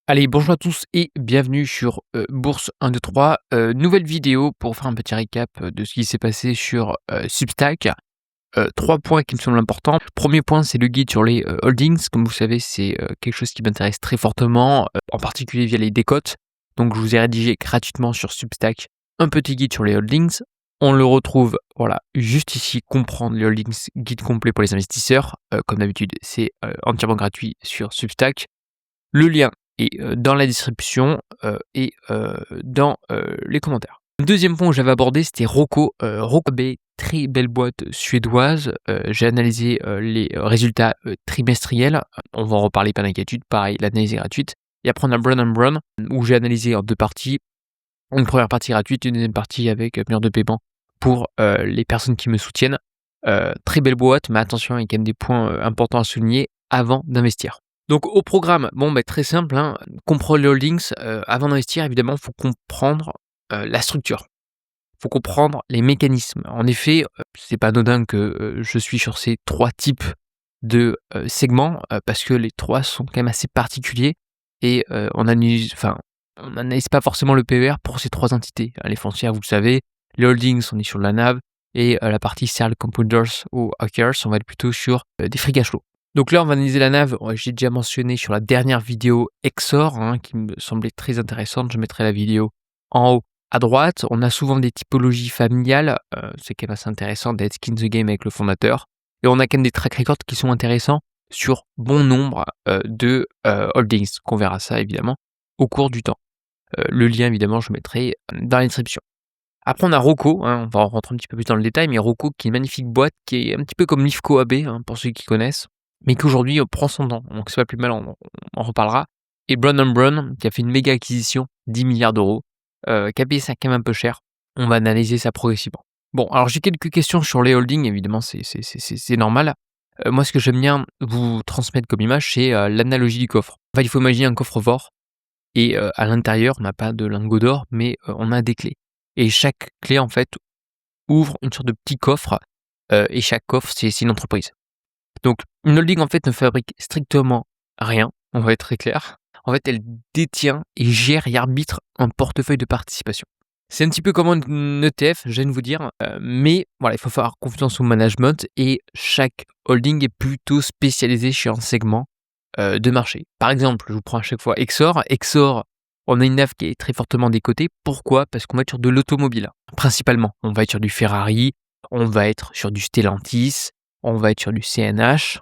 Allez, bonjour à tous et bienvenue sur Bourse 123. Nouvelle vidéo pour faire un petit récap de ce qui s'est passé sur Substack. Trois points qui me semblent importants. Premier point, c'est le guide sur les holdings. Comme vous savez, c'est quelque chose qui m'intéresse très fortement, en particulier via les décotes. Donc, je vous ai rédigé gratuitement sur Substack un petit guide sur les holdings. On le retrouve, voilà, juste ici, comprendre les holdings, guide complet pour les investisseurs. Comme d'habitude, c'est entièrement gratuit sur Substack. Le lien est dans la description et dans les commentaires. Le deuxième point que j'avais abordé, c'était Rocco. Rocco AB, très belle boîte suédoise. J'ai analysé les résultats trimestriels. On va en reparler, pas d'inquiétude. Pareil, l'analyse est gratuite. Et après, on a Brown Brown, où j'ai analysé en deux parties. Une première partie gratuite, une deuxième partie avec mur de paiement pour les personnes qui me soutiennent. Très belle boîte, mais attention, il y a quand même des points importants à souligner avant d'investir. Donc au programme, très simple, comprendre les holdings. Avant d'investir, évidemment, il faut comprendre la structure. Il faut comprendre les mécanismes. En effet, c'est pas anodin que je suis sur ces trois types de segments, parce que les trois sont quand même assez particuliers et on n'analyse pas forcément le PER pour ces trois entités. Les foncières, vous le savez, les holdings, on est sur la NAV, et la partie Serial Compounders ou Hackers, on va être plutôt sur des free cash flow. Donc là, on va analyser la NAV. J'ai déjà mentionné sur la dernière vidéo Exor, qui me semblait très intéressante. Je mettrai la vidéo en haut à droite. On a souvent des typologies familiales. C'est quand même assez intéressant d'être skin the game avec le fondateur. Et on a quand même des track records qui sont intéressants sur bon nombre de holdings. Qu'on verra ça évidemment au cours du temps. Le lien, évidemment, je mettrai dans la description. Après, on a Rocco, on va rentrer un petit peu plus dans le détail, mais Rocco qui est une magnifique boîte, qui est un petit peu comme Lifco AB, pour ceux qui connaissent, mais qui aujourd'hui prend son temps, donc c'est pas plus mal, on en reparlera. Et Brown Brown, qui a fait une méga acquisition, 10 milliards d'euros, qui a payé ça quand même un peu cher. On va analyser ça progressivement. Bon, alors j'ai quelques questions sur les holdings, évidemment, c'est normal. Moi, ce que j'aime bien vous transmettre comme image, c'est l'analogie du coffre. En fait, il faut imaginer un coffre-fort, et à l'intérieur, on n'a pas de lingots d'or, mais on a des clés. Et chaque clé, en fait, ouvre une sorte de petit coffre, et chaque coffre, c'est une entreprise. Donc, une holding, en fait, ne fabrique strictement rien, on va être très clair. En fait, elle détient et gère et arbitre un portefeuille de participation. C'est un petit peu comme un ETF, je viens de vous dire, mais voilà, il faut faire confiance au management et chaque holding est plutôt spécialisé sur un segment de marché. Par exemple, je vous prends à chaque fois Exor. Exor, on a une NAV qui est très fortement décotée. Pourquoi ? Parce qu'on va être sur de l'automobile, principalement. On va être sur du Ferrari, on va être sur du Stellantis, on va être sur du CNH,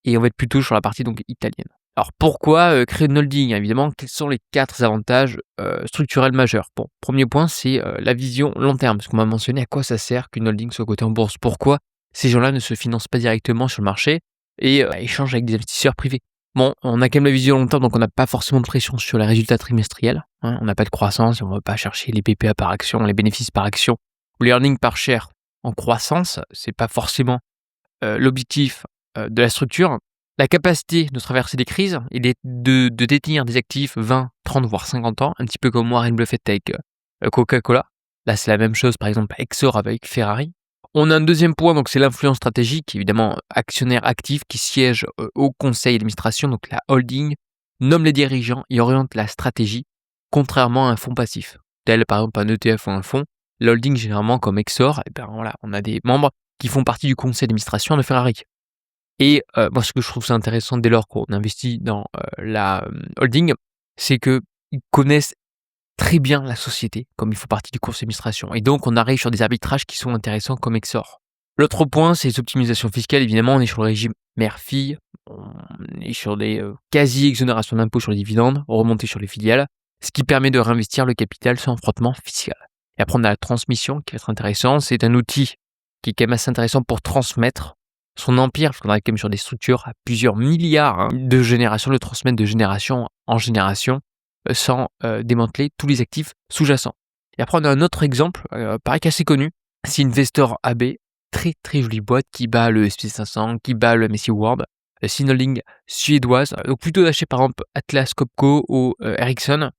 et on va être plutôt sur la partie donc italienne. Alors pourquoi créer une holding ? Évidemment, quels sont les 4 avantages structurels majeurs ? Bon, premier point, c'est la vision long terme, parce qu'on m'a mentionné à quoi ça sert qu'une holding soit cotée en bourse. Pourquoi ces gens-là ne se financent pas directement sur le marché et échangent avec des investisseurs privés ? Bon, on a quand même la vision long terme, donc on n'a pas forcément de pression sur les résultats trimestriels. On n'a pas de croissance, et on ne va pas chercher les PPA par action, les bénéfices par action, ou les earnings par share en croissance. C'est pas forcément l'objectif de la structure. La capacité de traverser des crises et de détenir des actifs 20, 30, voire 50 ans, un petit peu comme Warren Buffett avec Coca-Cola. Là, c'est la même chose, par exemple, Exor avec Ferrari. On a un deuxième point, donc c'est l'influence stratégique, évidemment, actionnaire actif qui siège au conseil d'administration, donc la holding, nomme les dirigeants et oriente la stratégie, contrairement à un fonds passif, tel par exemple un ETF ou un fonds. La holding, généralement, comme Exor, on a des membres qui font partie du conseil d'administration de Ferrari. Et moi, ce que je trouve ça intéressant dès lors qu'on investit dans la holding, c'est qu'ils connaissent très bien la société, comme ils font partie du conseil d'administration. Et donc, on arrive sur des arbitrages qui sont intéressants comme Exor. L'autre point, c'est les optimisations fiscales. Évidemment, on est sur le régime mère-fille, on est sur des quasi-exonérations d'impôts sur les dividendes, remontées sur les filiales, ce qui permet de réinvestir le capital sans frottement fiscal. Et après, on a la transmission qui va être intéressant. C'est un outil qui est quand même assez intéressant pour transmettre son empire, parce qu'on arrive quand même sur des structures à plusieurs milliards de générations, le transmettre de génération en génération sans démanteler tous les actifs sous-jacents. Et après, on a un autre exemple, pareil qu'assez connu, c'est Investor AB, très très jolie boîte qui bat le SP 500, qui bat le MSCI World, c'est une holding suédoise, donc plutôt d'acheter par exemple Atlas Copco ou Ericsson.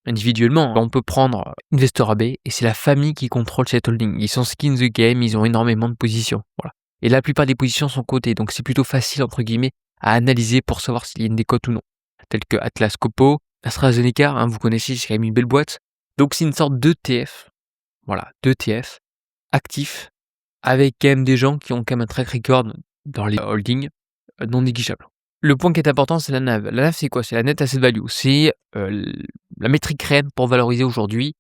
Individuellement, on peut prendre Investor AB et c'est la famille qui contrôle cette holding. Ils sont skin the game, ils ont énormément de positions. Voilà. Et la plupart des positions sont cotées, donc c'est plutôt facile entre guillemets à analyser pour savoir s'il y a une décote ou non. Tels que Atlas Copco, AstraZeneca, hein, vous connaissez, c'est quand même une belle boîte. Donc c'est une sorte d'ETF, voilà, d'ETF actif avec quand même des gens qui ont quand même un track record dans les holdings non négligeable. Le point qui est important, c'est la NAV. La NAV, c'est quoi? C'est la net asset value. C'est la métrique reine pour valoriser aujourd'hui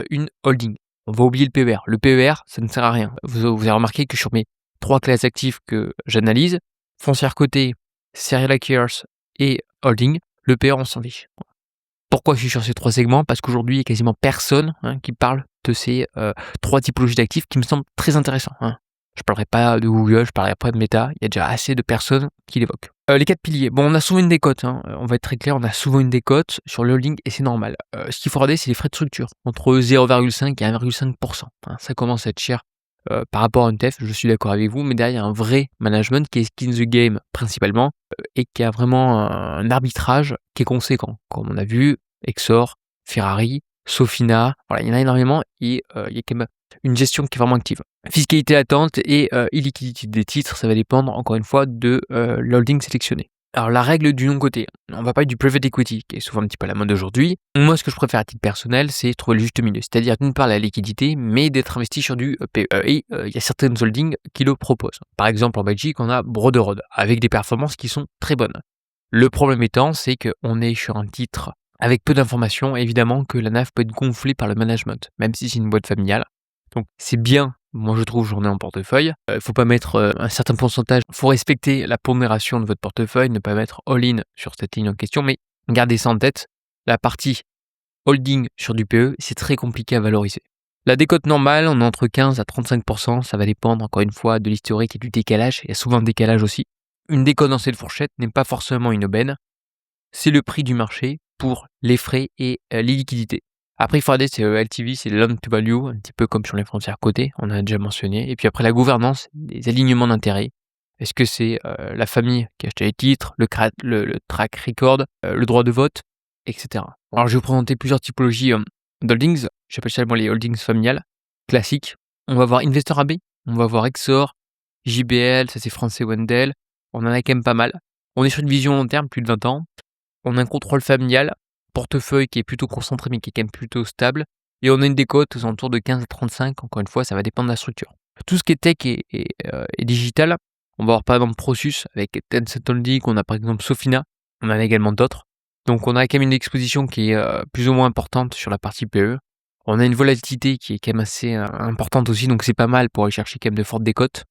une holding. On va oublier le PER. Le PER, ça ne sert à rien. Vous avez remarqué que sur mes 3 classes actives que j'analyse, foncière cotée, serial acquirers et holding, le PER, on s'en fiche. Pourquoi je suis sur ces 3 segments? Parce qu'aujourd'hui, il y a quasiment personne, hein, qui parle de ces 3 typologies d'actifs qui me semblent très intéressants, hein. Je parlerai pas de Google, je parlerai pas de Meta, il y a déjà assez de personnes qui l'évoquent. Les 4 piliers, bon, on a souvent une décote, hein, on va être très clair, on a souvent une décote sur le holding et c'est normal. Ce qu'il faut regarder, c'est les frais de structure, entre 0,5 et 1,5 hein. Ça commence à être cher, par rapport à une TEF, je suis d'accord avec vous, mais derrière, il y a un vrai management qui est skin the game principalement, et qui a vraiment un arbitrage qui est conséquent. Comme on a vu, Exor, Ferrari, Sofina, voilà, il y en a énormément et il y a quand même une gestion qui est vraiment active. Fiscalité latente et illiquidité des titres, ça va dépendre encore une fois de l'holding sélectionné. Alors la règle du non-côté, on va parler du private equity qui est souvent un petit peu à la mode aujourd'hui. Moi ce que je préfère à titre personnel, c'est trouver le juste milieu, c'est-à-dire d'une part la liquidité, mais d'être investi sur du PE. Et il y a certaines holdings qui le proposent. Par exemple en Belgique, on a Broderode avec des performances qui sont très bonnes. Le problème étant, c'est qu'on est sur un titre avec peu d'informations, évidemment que la NAV peut être gonflée par le management, même si c'est une boîte familiale. Donc c'est bien, moi je trouve, j'en ai en portefeuille. Faut pas mettre un certain pourcentage, faut respecter la pondération de votre portefeuille, ne pas mettre all-in sur cette ligne en question, mais gardez ça en tête, la partie holding sur du PE, c'est très compliqué à valoriser. La décote normale, on est entre 15 à 35%, ça va dépendre encore une fois de l'historique et du décalage, il y a souvent un décalage aussi. Une décote dans cette fourchette n'est pas forcément une aubaine, c'est le prix du marché pour les frais et les liquidités. Après, il faut regarder, c'est LTV, c'est loan to value, un petit peu comme sur les frontières cotées, on a déjà mentionné. Et puis après, la gouvernance, les alignements d'intérêts. Est-ce que c'est la famille qui a acheté les titres, le track record, le droit de vote, etc. Alors, je vais vous présenter plusieurs typologies d'holdings. J'appelle ça moi les holdings familiales, classiques. On va voir Investor AB, on va voir Exor, JBL, ça c'est français Wendel. On en a quand même pas mal. On est sur une vision long terme, plus de 20 ans. On a un contrôle familial, portefeuille qui est plutôt concentré mais qui est quand même plutôt stable. Et on a une décote aux alentours de 15 à 35, encore une fois, ça va dépendre de la structure. Tout ce qui est tech et digital, on va avoir par exemple Prosus avec Tencent Holding, on a par exemple Sofina, on en a également d'autres. Donc on a quand même une exposition qui est plus ou moins importante sur la partie PE. On a une volatilité qui est quand même assez importante aussi, donc c'est pas mal pour aller chercher quand même de fortes décotes.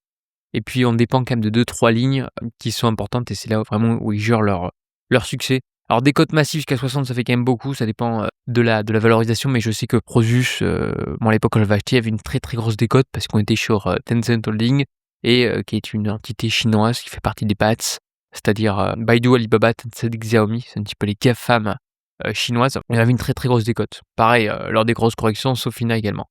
Et puis on dépend quand même de 2-3 lignes qui sont importantes et c'est là vraiment où ils jurent leur succès. Alors des cotes massives jusqu'à 60, ça fait quand même beaucoup, ça dépend de la valorisation, mais je sais que Prosus, moi à l'époque quand je l'avais acheté, il y avait une très très grosse décote parce qu'on était sur Tencent Holding et qui est une entité chinoise qui fait partie des BATS, c'est-à-dire Baidu, Alibaba, Tencent, Xiaomi, c'est un petit peu les GAFAM chinoises. Il y avait une très très grosse décote. Pareil, lors des grosses corrections, Sofina également.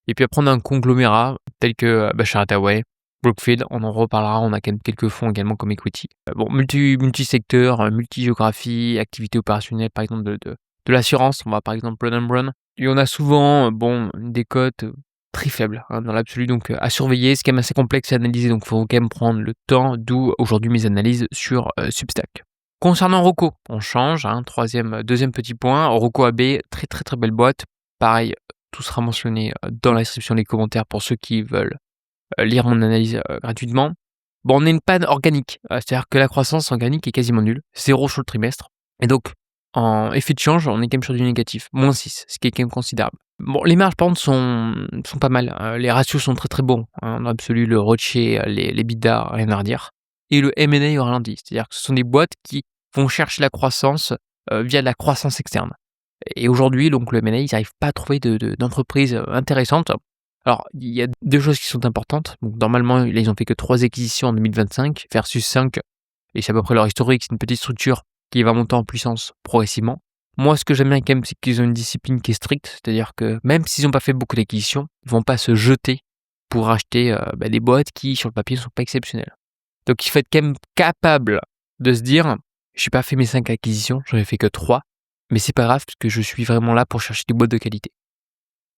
Et puis après on a un conglomérat tel que Berkshire Hathaway, Brookfield, on en reparlera, on a quand même quelques fonds également comme equity. Bon, multi-secteur, multi-géographie, activité opérationnelle, par exemple de l'assurance, on va par exemple Run and Run. Et on a souvent des cotes très faibles dans l'absolu, donc à surveiller, c'est quand même assez complexe à analyser, donc il faut quand même prendre le temps, d'où aujourd'hui mes analyses sur Substack. Concernant Rocco, on change, deuxième petit point, Rocco AB, très très très belle boîte, pareil, tout sera mentionné dans la description des commentaires pour ceux qui veulent lire mon analyse gratuitement. Bon, on a une panne organique, c'est-à-dire que la croissance organique est quasiment nulle, 0 sur le trimestre. Et donc, en effet de change, on est quand même sur du négatif, -6, ce qui est quand même considérable. Bon, les marges par contre sont pas mal, les ratios sont très très bons, en absolu, le ROCE, les l'EBITDA, rien à redire. Et le M&A au ralenti, c'est-à-dire que ce sont des boîtes qui vont chercher la croissance via la croissance externe. Et aujourd'hui, donc le M&A, ils n'arrivent pas à trouver d'entreprises intéressantes. Alors, il y a 2 choses qui sont importantes. Donc normalement, là, ils ont fait que 3 acquisitions en 2025 versus 5 et c'est à peu près leur historique. C'est une petite structure qui va monter en puissance progressivement. Moi, ce que j'aime bien quand même, c'est qu'ils ont une discipline qui est stricte. C'est-à-dire que même s'ils n'ont pas fait beaucoup d'acquisitions, ils vont pas se jeter pour acheter des boîtes qui, sur le papier, ne sont pas exceptionnelles. Donc il faut être quand même capable de se dire, je n'ai pas fait mes 5 acquisitions, j'en ai fait que 3, mais c'est pas grave parce que je suis vraiment là pour chercher des boîtes de qualité.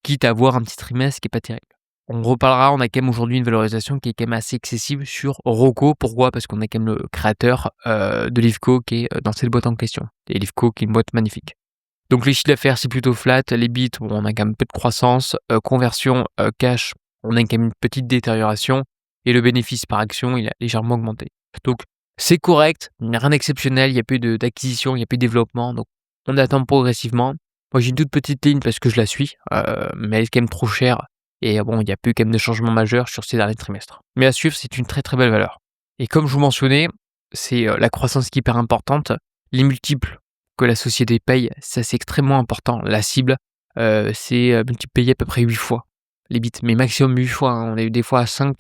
Quitte à avoir un petit trimestre qui est pas terrible. On reparlera, on a quand même aujourd'hui une valorisation qui est quand même assez excessive sur Rocco. Pourquoi? Parce qu'on a quand même le créateur de Livco qui est dans cette boîte en question. Et Livco qui est une boîte magnifique. Donc les chiffres d'affaires, c'est plutôt flat. Les bits, bon, on a quand même peu de croissance. Conversion cash, on a quand même une petite détérioration. Et le bénéfice par action, il a légèrement augmenté. Donc c'est correct, il n'y a rien d'exceptionnel, il n'y a plus d'acquisition, il n'y a plus de développement. Donc on attend progressivement. Moi j'ai une toute petite ligne parce que je la suis, mais elle est quand même trop chère. Et bon, il n'y a plus quand même de changements majeurs sur ces derniers trimestres. Mais à suivre, c'est une très très belle valeur. Et comme je vous mentionnais, c'est la croissance qui est hyper importante. Les multiples que la société paye, ça c'est extrêmement important. La cible, c'est multiple payé à peu près 8 fois les bits, mais maximum 8 fois, hein. On a eu des fois à 5,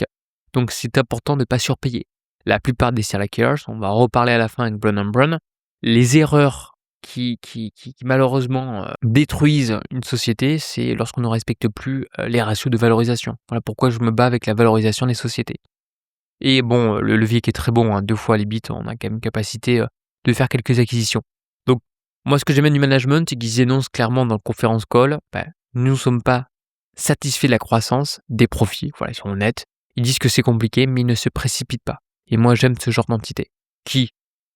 donc c'est important de ne pas surpayer. La plupart des serial killers, on va reparler à la fin avec Brown Brown, les erreurs qui malheureusement détruisent une société, c'est lorsqu'on ne respecte plus les ratios de valorisation. Voilà pourquoi je me bats avec la valorisation des sociétés. Et bon, le levier qui est très bon, hein, 2 fois les bits, on a quand même une capacité de faire quelques acquisitions. Donc, moi, ce que j'aime du management, c'est qu'ils énoncent clairement dans le conference call, nous ne sommes pas satisfaits de la croissance, des profits, voilà, ils sont honnêtes. Ils disent que c'est compliqué, mais ils ne se précipitent pas. Et moi, j'aime ce genre d'entité qui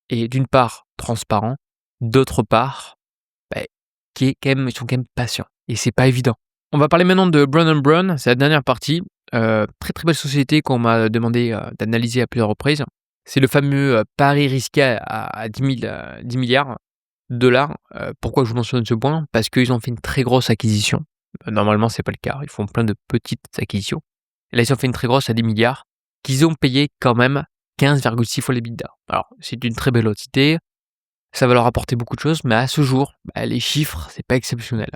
est d'une part transparent, d'autre part, bah, ils sont quand même patients. Et c'est pas évident. On va parler maintenant de Brown Brown, c'est la dernière partie. Très très belle société qu'on m'a demandé d'analyser à plusieurs reprises. C'est le fameux pari risqué à 10 milliards de dollars. Pourquoi je vous mentionne ce point? Parce qu'ils ont fait une très grosse acquisition. Normalement, c'est pas le cas. Ils font plein de petites acquisitions. Et là, ils ont fait une très grosse à 10 milliards qu'ils ont payé quand même 15,6 fois les l'EBITDA. Alors, c'est une très belle entité. Ça va leur apporter beaucoup de choses, mais à ce jour, les chiffres, c'est pas exceptionnel.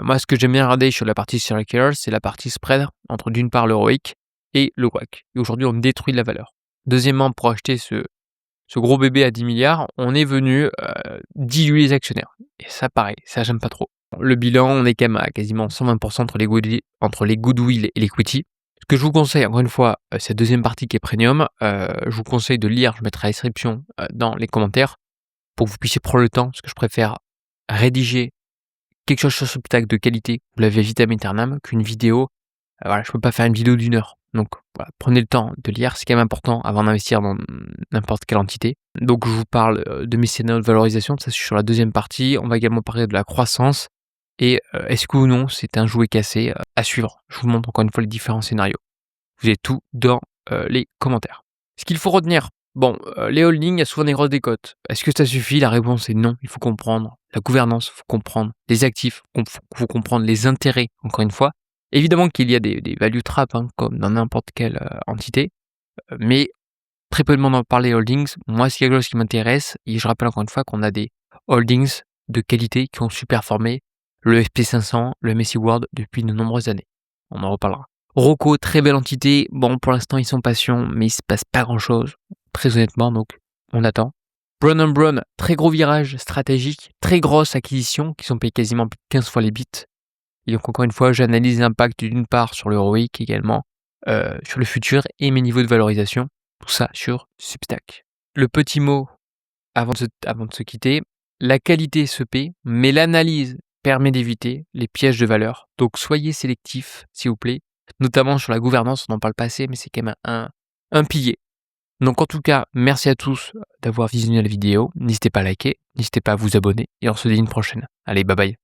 Moi, ce que j'aime bien regarder sur la partie serial killer, c'est la partie spread entre d'une part le ROIC et le WACC. Et aujourd'hui, on détruit de la valeur. Deuxièmement, pour acheter ce gros bébé à 10 milliards, on est venu diluer les actionnaires. Et ça, pareil, ça, j'aime pas trop. Le bilan, on est quand même à quasiment 120% entre les goodwill et l'equity. Ce que je vous conseille, encore une fois, cette deuxième partie qui est premium, je vous conseille de lire, je mettrai la description dans les commentaires, pour que vous puissiez prendre le temps, parce que je préfère rédiger quelque chose sur ce spectacle de qualité, vous l'avez vitam aeternam, qu'une vidéo. Voilà, je peux pas faire une vidéo d'1 heure. Donc voilà, prenez le temps de lire, c'est quand même important avant d'investir dans n'importe quelle entité. Donc je vous parle de mes scénarios de valorisation, ça c'est sur la deuxième partie. On va également parler de la croissance et est-ce que ou non c'est un jouet cassé à suivre. Je vous montre encore une fois les différents scénarios. Vous avez tout dans les commentaires. Ce qu'il faut retenir, bon, les holdings, il y a souvent des grosses décotes. Est-ce que ça suffit? La réponse est non. Il faut comprendre la gouvernance, il faut comprendre les actifs, il faut comprendre les intérêts, encore une fois. Évidemment qu'il y a des value traps, hein, comme dans n'importe quelle entité, mais très peu de monde en parle des holdings. Moi, c'est quelque chose qui m'intéresse et je rappelle encore une fois qu'on a des holdings de qualité qui ont su performer le SP500, le MSCI World depuis de nombreuses années. On en reparlera. Rocco, très belle entité. Bon, pour l'instant, ils sont patients, mais il se passe pas grand-chose, très honnêtement, donc on attend. Brown Brown, très gros virage stratégique, très grosse acquisition, qui sont payés quasiment plus de 15 fois les bits. Et donc, encore une fois, j'analyse l'impact d'une part sur le ROIC également, sur le futur et mes niveaux de valorisation. Tout ça sur Substack. Le petit mot avant de se quitter, la qualité se paie, mais l'analyse permet d'éviter les pièges de valeur. Donc soyez sélectifs, s'il vous plaît, notamment sur la gouvernance, on n'en parle pas assez, mais c'est quand même un pilier. Donc en tout cas, merci à tous d'avoir visionné la vidéo. N'hésitez pas à liker, n'hésitez pas à vous abonner, et on se dit une prochaine. Allez, bye bye.